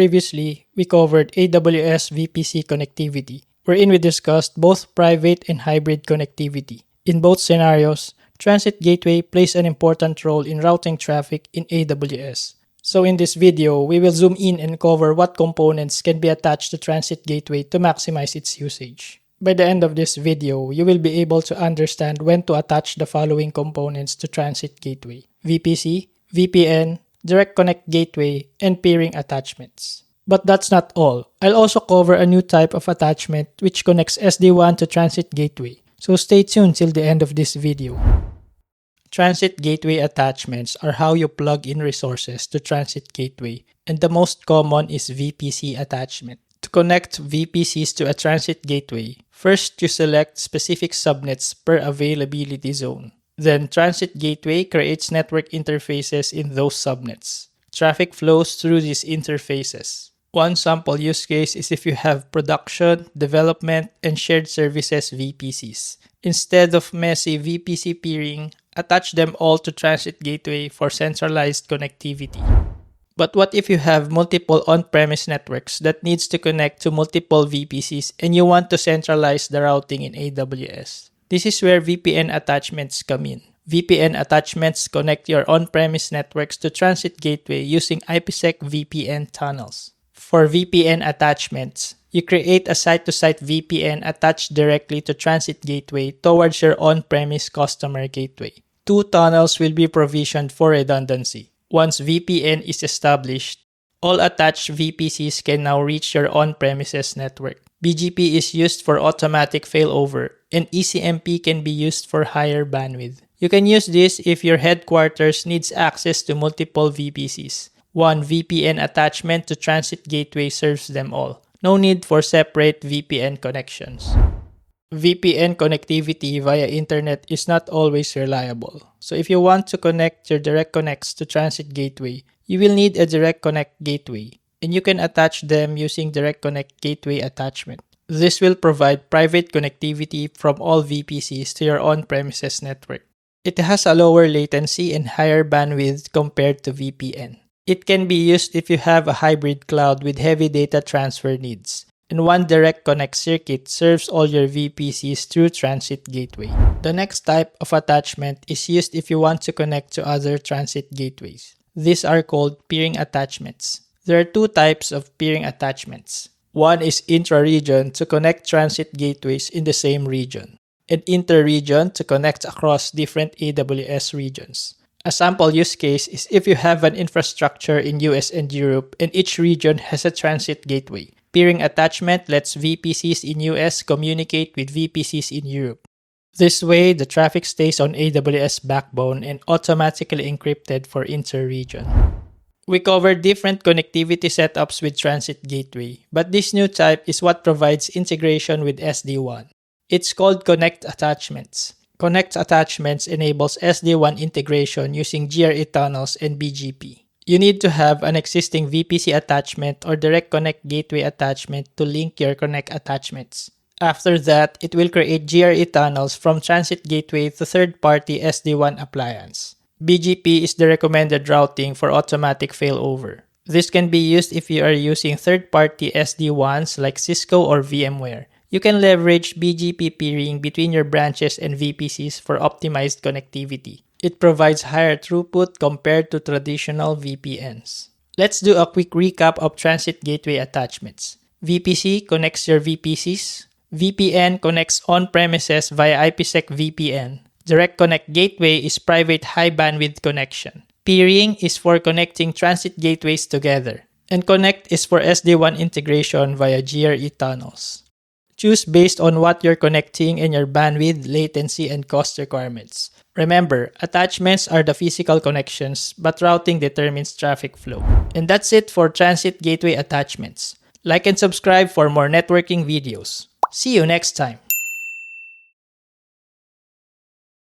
Previously, we covered AWS VPC connectivity, wherein we discussed both private and hybrid connectivity. In both scenarios, Transit Gateway plays an important role in routing traffic in AWS. So in this video, we will zoom in and cover what components can be attached to Transit Gateway to maximize its usage. By the end of this video, you will be able to understand when to attach the following components to Transit Gateway: VPC, VPN, Direct Connect Gateway, and peering attachments. But that's not all. I'll also cover a new type of attachment which connects SD-WAN to Transit Gateway. So stay tuned till the end of this video. Transit Gateway attachments are how you plug in resources to Transit Gateway, and the most common is VPC attachment. To connect VPCs to a Transit Gateway, first you select specific subnets per availability zone. Then Transit Gateway creates network interfaces in those subnets. Traffic flows through these interfaces. One sample use case is if you have production, development, and shared services VPCs. Instead of messy VPC peering, attach them all to Transit Gateway for centralized connectivity. But what if you have multiple on-premise networks that needs to connect to multiple VPCs and you want to centralize the routing in AWS? This is where VPN attachments come in. VPN attachments connect your on-premise networks to Transit Gateway using IPsec VPN tunnels. For VPN attachments, you create a site-to-site VPN attached directly to Transit Gateway towards your on-premise customer gateway. Two tunnels will be provisioned for redundancy. Once VPN is established, all attached VPCs can now reach your on-premises network. BGP is used for automatic failover, and ECMP can be used for higher bandwidth. You can use this if your headquarters needs access to multiple VPCs. One VPN attachment to Transit Gateway serves them all. No need for separate VPN connections. VPN connectivity via internet is not always reliable. So if you want to connect your direct connects to Transit Gateway, you will need a direct connect gateway, and you can attach them using Direct Connect Gateway attachment. This will provide private connectivity from all VPCs to your on-premises network. It has a lower latency and higher bandwidth compared to VPN. It can be used if you have a hybrid cloud with heavy data transfer needs, and one Direct Connect circuit serves all your VPCs through Transit Gateway. The next type of attachment is used if you want to connect to other Transit Gateways. These are called peering attachments. There are two types of peering attachments. One is intra-region to connect Transit Gateways in the same region, and inter-region to connect across different AWS regions. A sample use case is if you have an infrastructure in US and Europe and each region has a Transit Gateway. Peering attachment lets VPCs in US communicate with VPCs in Europe. This way, the traffic stays on AWS backbone and automatically encrypted for inter-region. We covered different connectivity setups with Transit Gateway, but this new type is what provides integration with SD-WAN. It's called Connect Attachments. Connect Attachments enables SD-WAN integration using GRE tunnels and BGP. You need to have an existing VPC attachment or Direct Connect Gateway attachment to link your Connect attachments. After that, it will create GRE tunnels from Transit Gateway to third-party SD-WAN appliance. BGP is the recommended routing for automatic failover. This can be used if you are using third-party SD-WANs like Cisco or VMware. You can leverage BGP peering between your branches and VPCs for optimized connectivity. It provides higher throughput compared to traditional VPNs. Let's do a quick recap of Transit Gateway attachments. VPC connects your VPCs. VPN connects on-premises via IPsec VPN. Direct Connect Gateway is private high-bandwidth connection. Peering is for connecting Transit Gateways together. And Connect is for SD-WAN integration via GRE tunnels. Choose based on what you're connecting and your bandwidth, latency, and cost requirements. Remember, attachments are the physical connections, but routing determines traffic flow. And that's it for Transit Gateway attachments. Like and subscribe for more networking videos. See you next time.